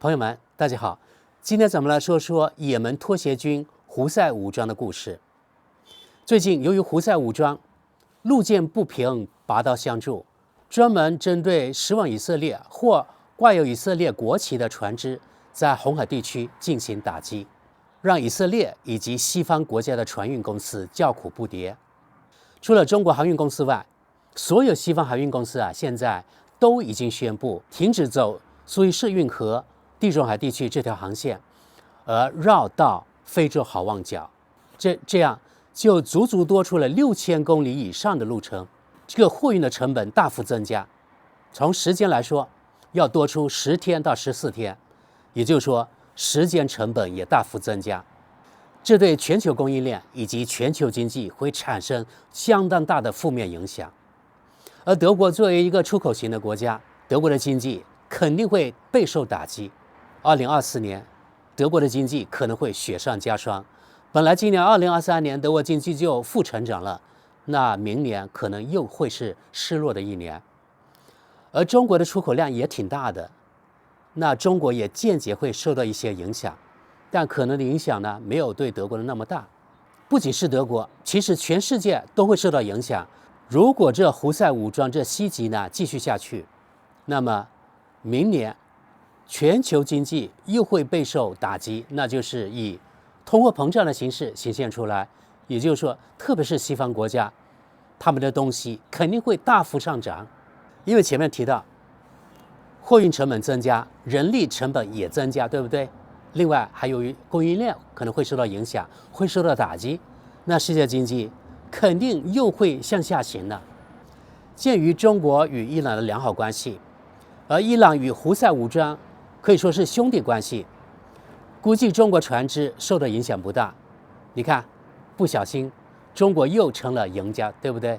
朋友们，大家好，今天咱们来说说也门拖鞋军胡塞武装的故事。最近，由于胡塞武装路见不平，拔刀相助，专门针对驶往以色列或挂有以色列国旗的船只，在红海地区进行打击，让以色列以及西方国家的船运公司叫苦不迭。除了中国航运公司外，所有西方海运公司现在都已经宣布停止走苏伊士运河、地中海地区这条航线，而绕道非洲好望角，这样就足足多出了6000公里以上的路程，这个货运的成本大幅增加。从时间来说，要多出10天到14天，也就是说，时间成本也大幅增加。这对全球供应链以及全球经济会产生相当大的负面影响。而德国作为一个出口型的国家，德国的经济肯定会备受打击。2024年，德国的经济可能会雪上加霜。本来今年2023年德国经济就负成长了，那明年可能又会是失落的一年。而中国的出口量也挺大的，那中国也间接会受到一些影响，但可能的影响呢，没有对德国的那么大。不仅是德国，其实全世界都会受到影响。如果这胡塞武装这袭击呢继续下去，那么明年全球经济又会备受打击，那就是以通货膨胀的形式显现出来。也就是说，特别是西方国家，他们的东西肯定会大幅上涨，因为前面提到货运成本增加，人力成本也增加，对不对？另外还有供应链可能会受到影响，会受到打击，那世界经济肯定又会向下行的。鉴于中国与伊朗的良好关系，而伊朗与胡塞武装可以说是兄弟关系，估计中国船只受到影响不大。你看，不小心中国又成了赢家，对不对？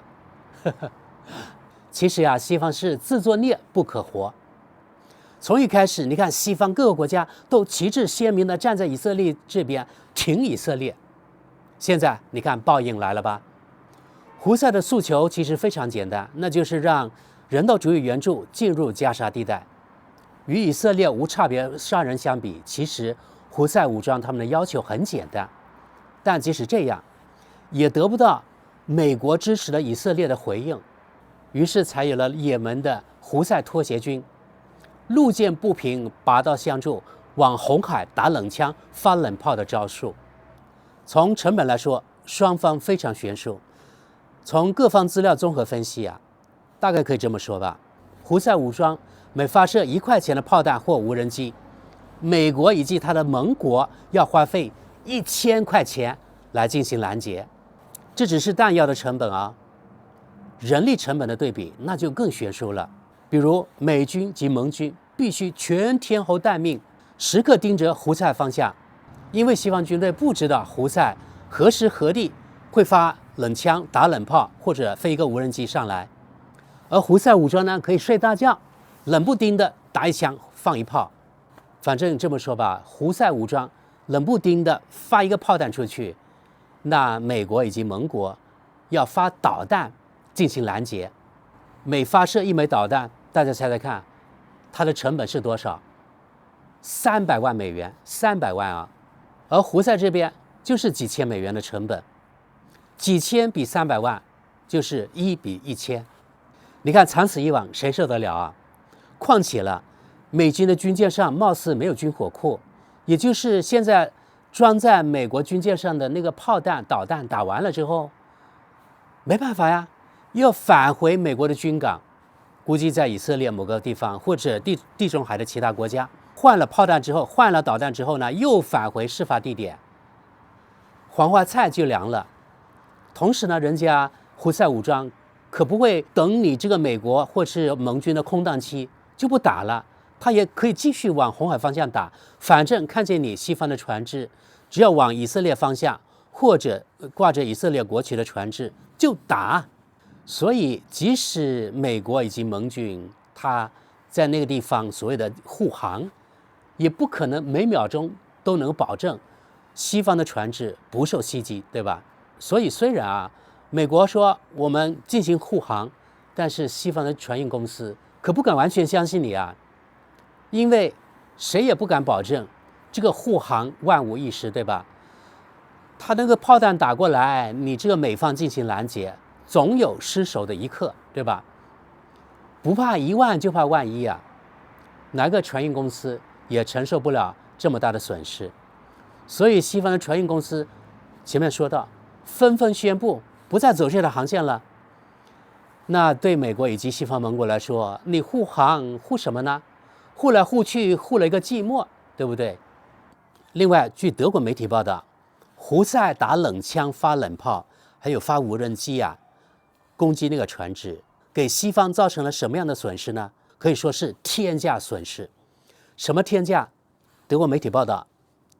其实西方是自作孽不可活。从一开始，你看西方各个国家都旗帜鲜明地站在以色列这边，挺以色列。现在你看报应来了吧？胡塞的诉求其实非常简单，那就是让人道主义援助进入加沙地带。与以色列无差别杀人相比，其实胡塞武装他们的要求很简单，但即使这样，也得不到美国支持的以色列的回应，于是才有了也门的胡塞拖鞋军，路见不平，拔刀相助，往红海打冷枪、发冷炮的招数。从成本来说，双方非常悬殊。从各方资料综合分析大概可以这么说吧：胡塞武装每发射1块钱的炮弹或无人机，美国以及它的盟国要花费1000块钱来进行拦截。这只是弹药的成本人力成本的对比那就更悬殊了。比如美军及盟军必须全天候待命，时刻盯着胡塞方向，因为西方军队不知道胡塞何时何地会发冷枪、打冷炮或者飞一个无人机上来。而胡塞武装呢，可以睡大觉，冷不丁的打一枪放一炮。反正这么说吧，胡塞武装冷不丁的发一个炮弹出去，那美国以及盟国要发导弹进行拦截。每发射1枚导弹，大家猜猜看，它的成本是多少？300万美元，300万而胡塞这边就是几千美元的成本，几千比300万就是1比1000。你看长此以往，谁受得了况且了，美军的军舰上貌似没有军火库，也就是现在装在美国军舰上的那个炮弹、导弹打完了之后，没办法要返回美国的军港，估计在以色列某个地方或者地中海的其他国家换了炮弹之后，换了导弹之后呢，又返回事发地点，黄花菜就凉了。同时呢，人家胡塞武装可不会等你这个美国或是盟军的空档期就不打了，他也可以继续往红海方向打，反正看见你西方的船只，只要往以色列方向或者挂着以色列国旗的船只就打。所以即使美国以及盟军他在那个地方所谓的护航，也不可能每秒钟都能保证西方的船只不受袭击，对吧？所以虽然美国说我们进行护航，但是西方的船运公司可不敢完全相信你因为谁也不敢保证这个护航万无一失，对吧？他那个炮弹打过来，你这个美方进行拦截，总有失手的一刻，对吧？不怕一万就怕万一啊！哪个船运公司也承受不了这么大的损失，所以西方的船运公司前面说到，纷纷宣布不再走这条航线了。那对美国以及西方盟国来说，你护航护什么呢？护来护去，护了一个寂寞，对不对？另外，据德国媒体报道，胡塞打冷枪、发冷炮，还有发无人机啊，攻击那个船只，给西方造成了什么样的损失呢？可以说是天价损失。什么天价？德国媒体报道，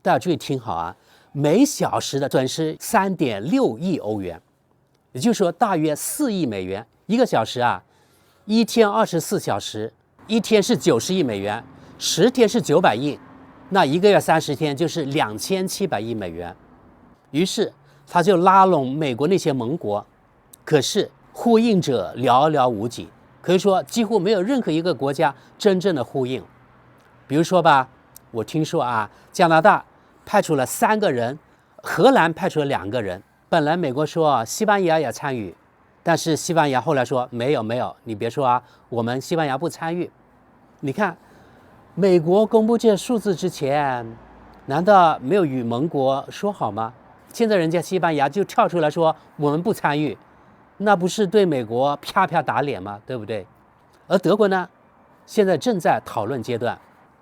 大家注意听好啊，每小时的损失3.6亿欧元，也就是说大约4亿美元。一个小时啊，一天24小时，一天是90亿美元，10天是900亿，那一个月30天就是2700亿美元。于是他就拉拢美国那些盟国，可是呼应者寥寥无几，可以说几乎没有任何一个国家真正的呼应。比如说吧，我听说啊，加拿大派出了3个人，荷兰派出了2个人。本来美国说西班牙也参与，但是西班牙后来说没有，你别说啊，我们西班牙不参与。你看，美国公布这些数字之前，难道没有与盟国说好吗？现在人家西班牙就跳出来说我们不参与，那不是对美国啪啪打脸吗？对不对？而德国呢，现在正在讨论阶段。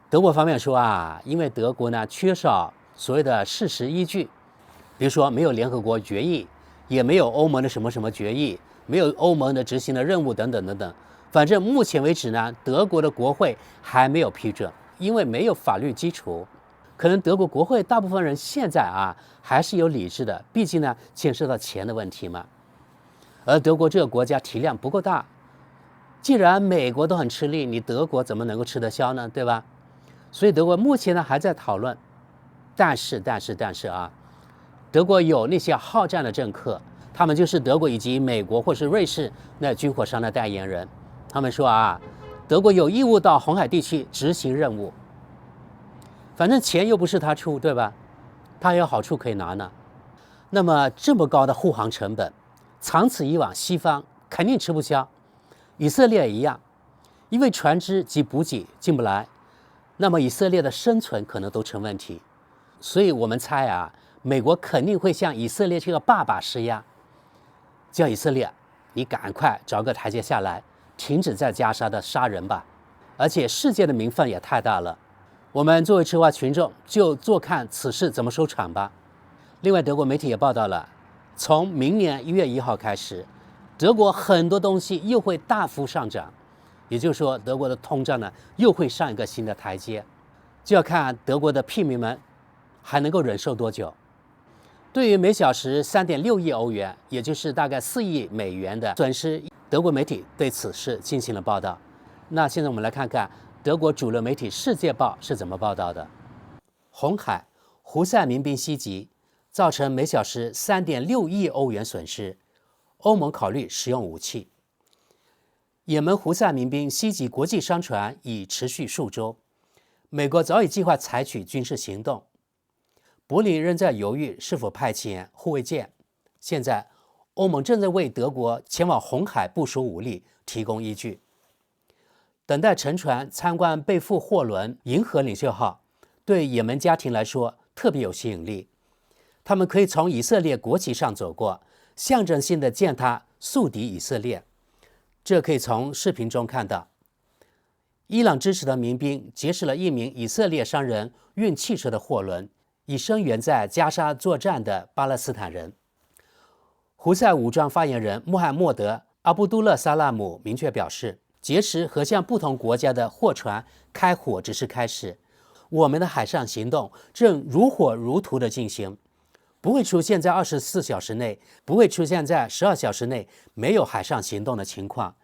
德国方面说啊，因为德国呢缺少所谓的事实依据，比如说没有联合国决议，也没有欧盟的什么什么决议，没有欧盟的执行的任务等等等等。反正目前为止呢，德国的国会还没有批准，因为没有法律基础。可能德国国会大部分人现在啊还是有理智的，毕竟呢牵涉到钱的问题嘛。而德国这个国家体量不够大，既然美国都很吃力，你德国怎么能够吃得消呢？对吧？所以德国目前呢还在讨论，但是啊，德国有那些好战的政客，他们就是德国以及美国或是瑞士那军火商的代言人。他们说啊，德国有义务到红海地区执行任务，反正钱又不是他出，对吧？他还有好处可以拿呢。那么这么高的护航成本，长此以往，西方肯定吃不消。以色列也一样，因为船只及补给进不来，那么以色列的生存可能都成问题。所以我们猜啊，美国肯定会向以色列这个爸爸施压，叫以色列你赶快找个台阶下来，停止在加沙的杀人吧。而且世界的名分也太大了，我们作为吃瓜群众就坐看此事怎么收场吧。另外，德国媒体也报道了，从明年1月1号开始，德国很多东西又会大幅上涨，也就是说，德国的通胀呢又会上一个新的台阶，就要看德国的屁民们还能够忍受多久。对于每小时3.6亿欧元，也就是大概4亿美元的损失，德国媒体对此事进行了报道。那现在我们来看看德国主流媒体《世界报》是怎么报道的。红海胡塞民兵袭击，造成每小时3.6亿欧元损失，欧盟考虑使用武器。也门胡塞民兵袭击国际商船已持续数周，美国早已计划采取军事行动。柏林仍在犹豫是否派遣护卫舰。现在，欧盟正在为德国前往红海部署武力提供依据。等待乘船参观被缚货轮“银河领袖号”，对也门家庭来说特别有吸引力。他们可以从以色列国旗上走过，象征性的践踏宿敌以色列。这可以从视频中看到。伊朗支持的民兵劫持了一名以色列商人运汽车的货轮，以声援在加沙作战的巴勒斯坦人。胡塞武装发言人穆罕默德·阿卜杜勒·萨拉姆明确表示，劫持和向不同国家的货船开火只是开始，我们的海上行动正如火如荼地进行，不会出现在24小时内，不会出现在12小时内没有海上行动的情况。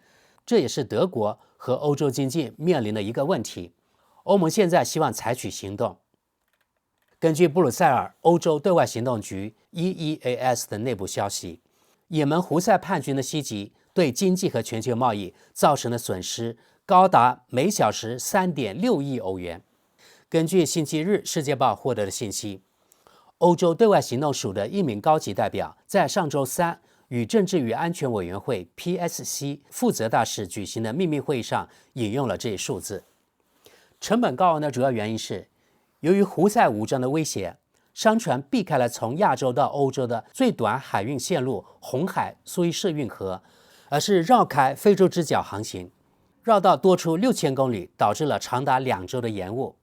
这也是德国和欧洲经济面临的一个问题。欧盟现在希望采取行动。根据布鲁塞尔欧洲对外行动局 EEAS 的内部消息，也门胡塞叛军的袭击对经济和全球贸易造成的损失高达每小时3.6亿欧元。根据星期日《世界报》获得的信息，欧洲对外行动署的一名高级代表在上周三与政治与安全委员会 PSC 负责大使举行的秘密会议上引用了这一数字。成本高昂的主要原因是，由于胡塞武装的威胁，商船避开了从亚洲到欧洲的最短海运线路红海苏伊士运河，而是绕开非洲之角航行，绕道多出6000公里，导致了长达2周的延误。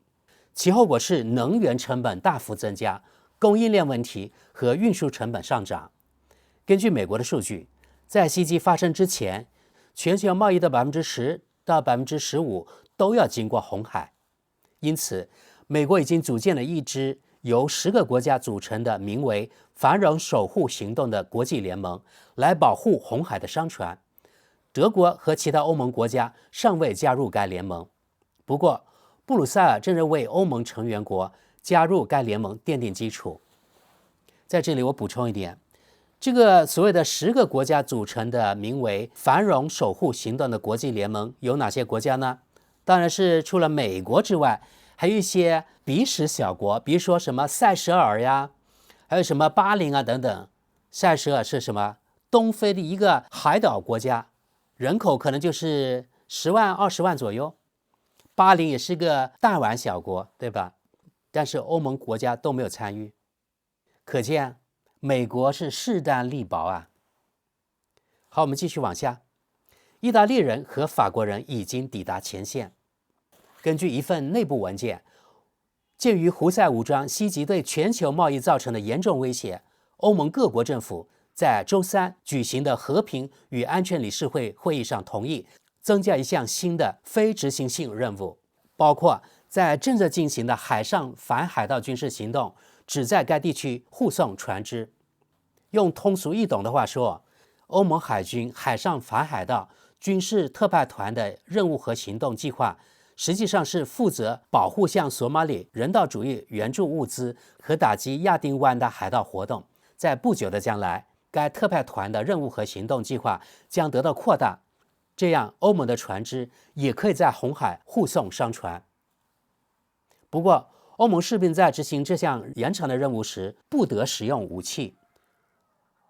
其后果是能源成本大幅增加，供应链问题和运输成本上涨。根据美国的数据，在袭击发生之前，全球贸易的10%到15%都要经过红海。因此，美国已经组建了一支由10个国家组成的名为“繁荣守护行动”的国际联盟，来保护红海的商船。德国和其他欧盟国家尚未加入该联盟。不过，布鲁塞尔正在为欧盟成员国加入该联盟奠定基础。在这里我补充一点，这个所谓的10个国家组成的名为“繁荣守护行动”的国际联盟有哪些国家呢？当然是除了美国之外，还有一些鼻屎小国，比如说什么塞舌尔呀，还有什么巴林啊等等。塞舌尔是什么？东非的一个海岛国家，人口可能就是10万、20万左右。巴林也是个弹丸小国，对吧？但是欧盟国家都没有参与，可见美国是势单力薄啊。好，我们继续往下。意大利人和法国人已经抵达前线。根据一份内部文件，鉴于胡塞武装袭击对全球贸易造成的严重威胁，欧盟各国政府在周三举行的和平与安全理事会会议上同意增加一项新的非执行性任务，包括在正在进行的海上反海盗军事行动，旨在该地区护送船只。用通俗易懂的话说，欧盟海军海上反海盗军事特派团的任务和行动计划，实际上是负责保护向索马里人道主义援助物资和打击亚丁湾的海盗活动。在不久的将来，该特派团的任务和行动计划将得到扩大，这样欧盟的船只也可以在红海护送商船。不过，欧盟士兵在执行这项延长的任务时不得使用武器。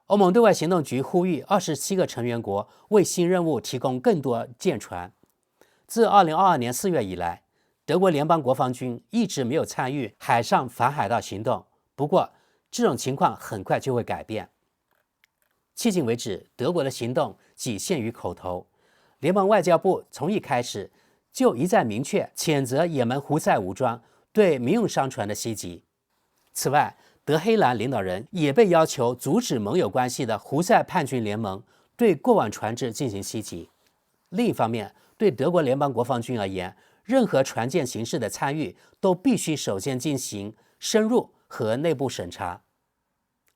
欧盟对外行动局呼吁27个成员国为新任务提供更多舰船。自2022年4月以来，德国联邦国防军一直没有参与海上反海盗行动。不过，这种情况很快就会改变。迄今为止，德国的行动仅限于口头。联邦外交部从一开始就一再明确谴责也门胡塞武装对民用商船的袭击。此外，德黑兰领导人也被要求阻止盟友关系的胡塞叛军联盟对过往船只进行袭击。另一方面，对德国联邦国防军而言，任何船舰形式的参与都必须首先进行深入和内部审查。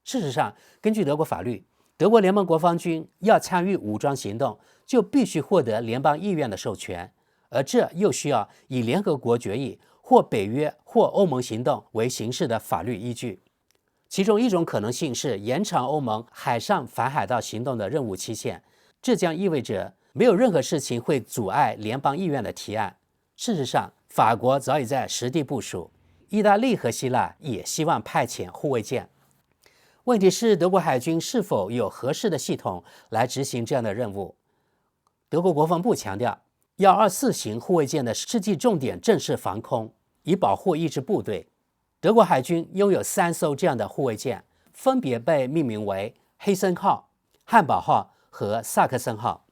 事实上，根据德国法律，德国联邦国防军要参与武装行动，就必须获得联邦议院的授权，而这又需要以联合国决议或北约或欧盟行动为形式的法律依据。其中一种可能性是延长欧盟海上反海盗行动的任务期限，这将意味着没有任何事情会阻碍联邦议院的提案。事实上，法国早已在实地部署，意大利和希腊也希望派遣护卫舰。问题是，德国海军是否有合适的系统来执行这样的任务？德国国防部强调，要24型护卫舰的实际重点正是防空，以保护一支部队。德国海军拥有3艘这样的护卫舰，分别被命名为黑森号、汉堡号和萨克森号。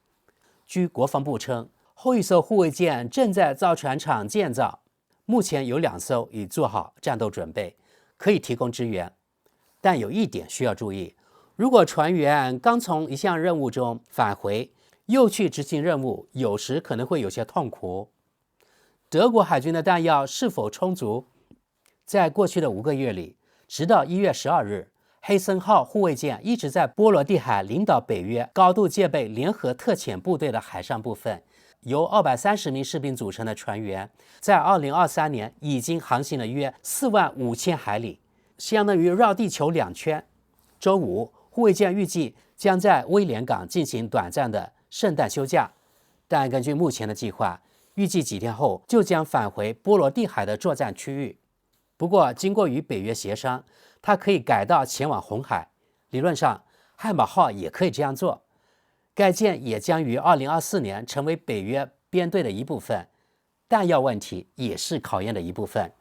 据国防部称，后一艘护卫舰正在造船厂建造，目前有2艘已做好战斗准备，可以提供支援。但有一点需要注意，如果船员刚从一项任务中返回，又去执行任务，有时可能会有些痛苦。德国海军的弹药是否充足？在过去的5个月里，直到1月12日，黑森号护卫舰一直在波罗的海领导北约高度戒备联合特遣部队的海上部分。由230名士兵组成的船员，在2023年已经航行了约45000海里，相当于绕地球2圈。周五，护卫舰预计将在威廉港进行短暂的圣诞休假，但根据目前的计划，预计几天后就将返回波罗的海的作战区域。不过，经过与北约协商，它可以改道前往红海。理论上，汉堡号也可以这样做。该舰也将于2024年成为北约编队的一部分。弹药问题也是考验的一部分。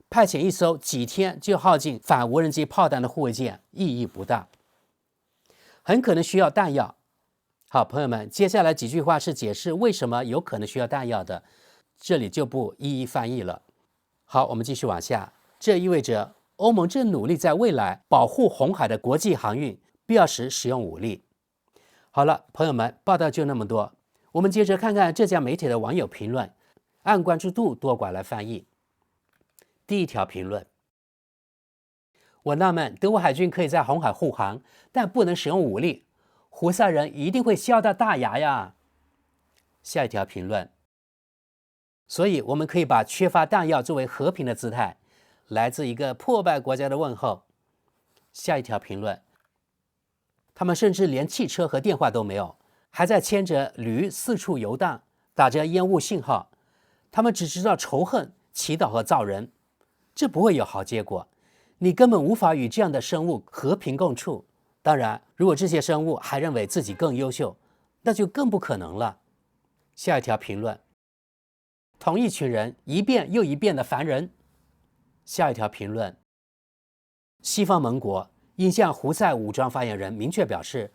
派遣一艘几天就耗尽反无人机炮弹的护卫舰意义不大，很可能需要弹药。好，朋友们，接下来几句话是解释为什么有可能需要弹药的，这里就不一一翻译了。好，我们继续往下。这意味着欧盟正努力在未来保护红海的国际航运，必要时使用武力。好了，朋友们，报道就那么多。我们接着看看浙江媒体的网友评论，按关注度多寡来翻译。第一条评论：我纳闷，德国海军可以在红海护航，但不能使用武力，胡塞人一定会笑到大牙呀。下一条评论：所以我们可以把缺乏弹药作为和平的姿态，来自一个破败国家的问候。下一条评论：他们甚至连汽车和电话都没有，还在牵着驴四处游荡，打着烟雾信号。他们只知道仇恨、祈祷和造人，这不会有好结果。你根本无法与这样的生物和平共处。当然，如果这些生物还认为自己更优秀，那就更不可能了。下一条评论：同一群人一遍又一遍的烦人。下一条评论：西方盟国应向胡塞武装发言人明确表示，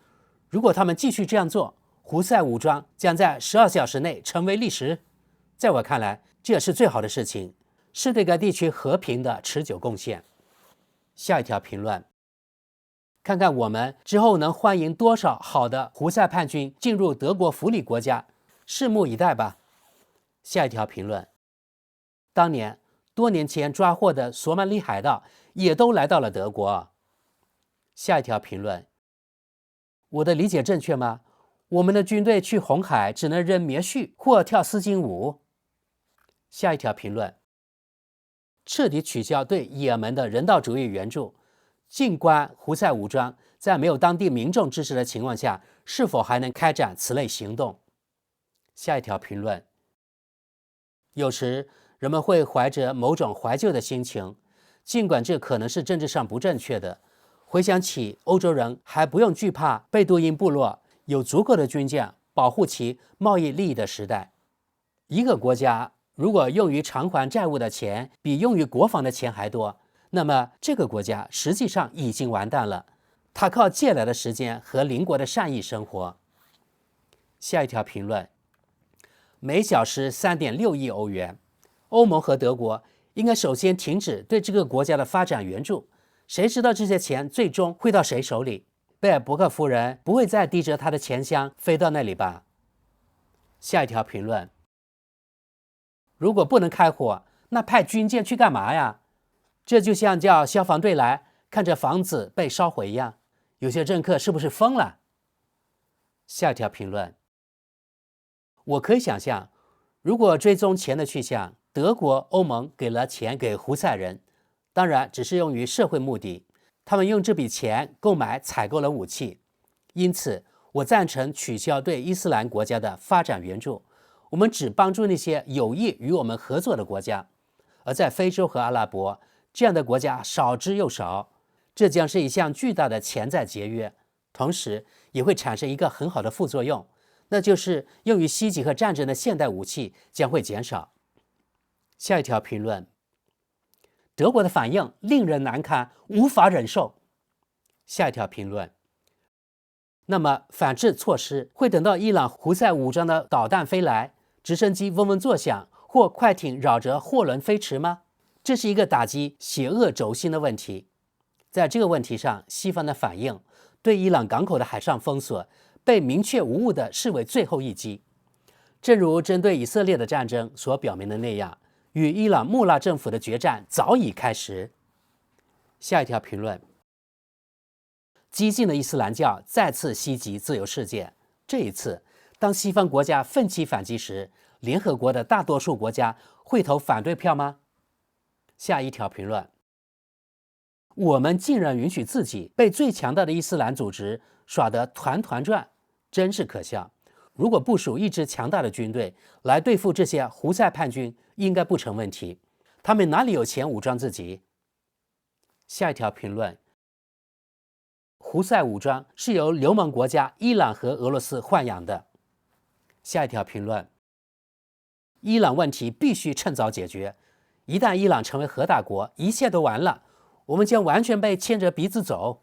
如果他们继续这样做，胡塞武装将在12小时内成为历史。在我看来，这也是最好的事情，是对该地区和平的持久贡献。下一条评论：看看我们之后能欢迎多少好的胡塞叛军进入德国福利国家，拭目以待吧。下一条评论：当年多年前抓获的索马里海盗也都来到了德国。下一条评论：我的理解正确吗？我们的军队去红海只能扔棉絮或跳丝巾舞。下一条评论：彻底取消对也门的人道主义援助，静观胡塞武装在没有当地民众支持的情况下，是否还能开展此类行动。下一条评论：有时人们会怀着某种怀旧的心情，尽管这可能是政治上不正确的，回想起欧洲人还不用惧怕贝都因部落有足够的军舰保护其贸易利益的时代。一个国家如果用于偿还债务的钱比用于国防的钱还多，那么这个国家实际上已经完蛋了，它靠借来的时间和邻国的善意生活。下一条评论：每小时3.6亿欧元，欧盟和德国应该首先停止对这个国家的发展援助。谁知道这些钱最终会到谁手里？贝尔伯克夫人不会再提着她的钱箱飞到那里吧？下一条评论：如果不能开火，那派军舰去干嘛呀？这就像叫消防队来看着房子被烧毁一样，有些政客是不是疯了？下一条评论：我可以想象，如果追踪钱的去向，德国、欧盟给了钱给胡塞人，当然只是用于社会目的，他们用这笔钱采购了武器。因此，我赞成取消对伊斯兰国家的发展援助，我们只帮助那些有意与我们合作的国家。而在非洲和阿拉伯，这样的国家少之又少，这将是一项巨大的潜在节约，同时也会产生一个很好的副作用，那就是用于袭击和战争的现代武器将会减少。下一条评论：德国的反应令人难堪，无法忍受。下一条评论：那么反制措施会等到伊朗胡塞武装的导弹飞来，直升机嗡嗡作响，或快艇绕着货轮飞驰吗？这是一个打击邪恶轴心的问题。在这个问题上，西方的反应对伊朗港口的海上封锁被明确无误地视为最后一击。正如针对以色列的战争所表明的那样，与伊朗穆拉政府的决战早已开始。下一条评论：激进的伊斯兰教再次袭击自由世界。这一次，当西方国家奋起反击时，联合国的大多数国家会投反对票吗？下一条评论：我们竟然允许自己被最强大的伊斯兰组织耍得团团转，真是可笑。如果部署一支强大的军队来对付这些胡塞叛军，应该不成问题。他们哪里有钱武装自己？下一条评论：胡塞武装是由流氓国家伊朗和俄罗斯豢养的。下一条评论：伊朗问题必须趁早解决，一旦伊朗成为核大国，一切都完了，我们将完全被牵着鼻子走。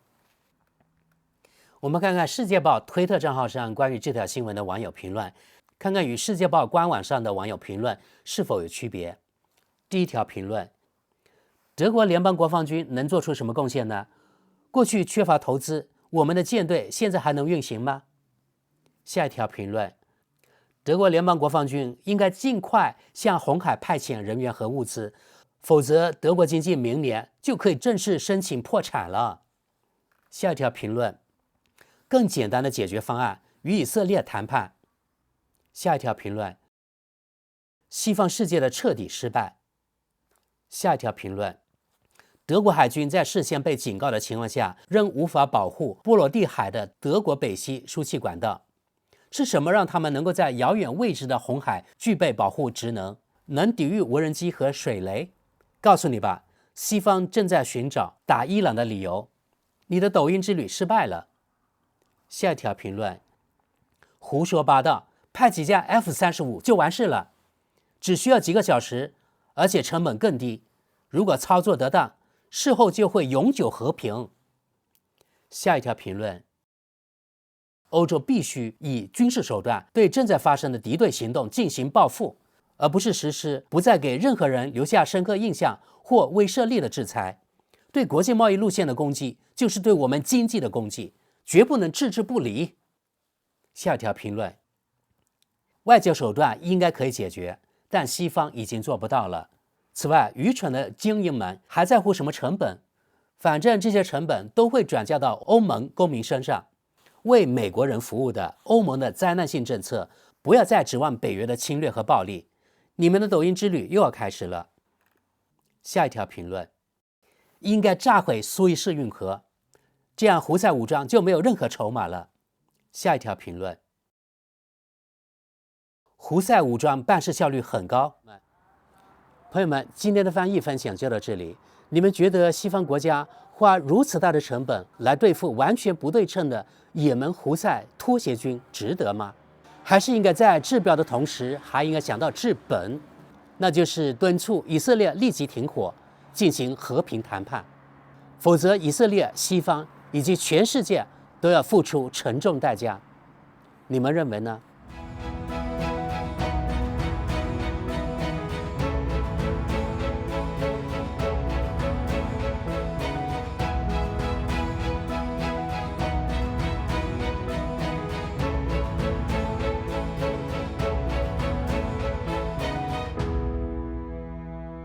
我们看看世界报推特账号上关于这条新闻的网友评论，看看与世界报官网上的网友评论是否有区别。第一条评论：德国联邦国防军能做出什么贡献呢？过去缺乏投资，我们的舰队现在还能运行吗？下一条评论：德国联邦国防军应该尽快向红海派遣人员和物资，否则德国经济明年就可以正式申请破产了。下一条评论：更简单的解决方案，与以色列谈判。下一条评论：西方世界的彻底失败。下一条评论：德国海军在事先被警告的情况下，仍无法保护波罗的海的德国北溪输气管道。是什么让他们能够在遥远未知的红海具备保护职能，能抵御无人机和水雷？告诉你吧，西方正在寻找打伊朗的理由。你的抖音之旅失败了。下一条评论：胡说八道，派几架 F-35就完事了，只需要几个小时，而且成本更低。如果操作得当，事后就会永久和平。下一条评论：欧洲必须以军事手段对正在发生的敌对行动进行报复，而不是实施不再给任何人留下深刻印象或威慑力的制裁。对国际贸易路线的攻击，就是对我们经济的攻击，绝不能置之不理。下一条评论：外交手段应该可以解决，但西方已经做不到了。此外，愚蠢的精英们还在乎什么成本？反正这些成本都会转嫁到欧盟公民身上。为美国人服务的欧盟的灾难性政策，不要再指望北约的侵略和暴力。你们的抖音之旅又要开始了。下一条评论：应该炸毁苏伊士运河，这样胡塞武装就没有任何筹码了。下一条评论：胡塞武装办事效率很高。朋友们，今天的翻译分享就到这里。你们觉得西方国家花如此大的成本来对付完全不对称的也门胡塞拖鞋军值得吗？还是应该在治标的同时，还应该想到治本，那就是敦促以色列立即停火，进行和平谈判，否则以色列、西方以及全世界都要付出沉重代价。你们认为呢？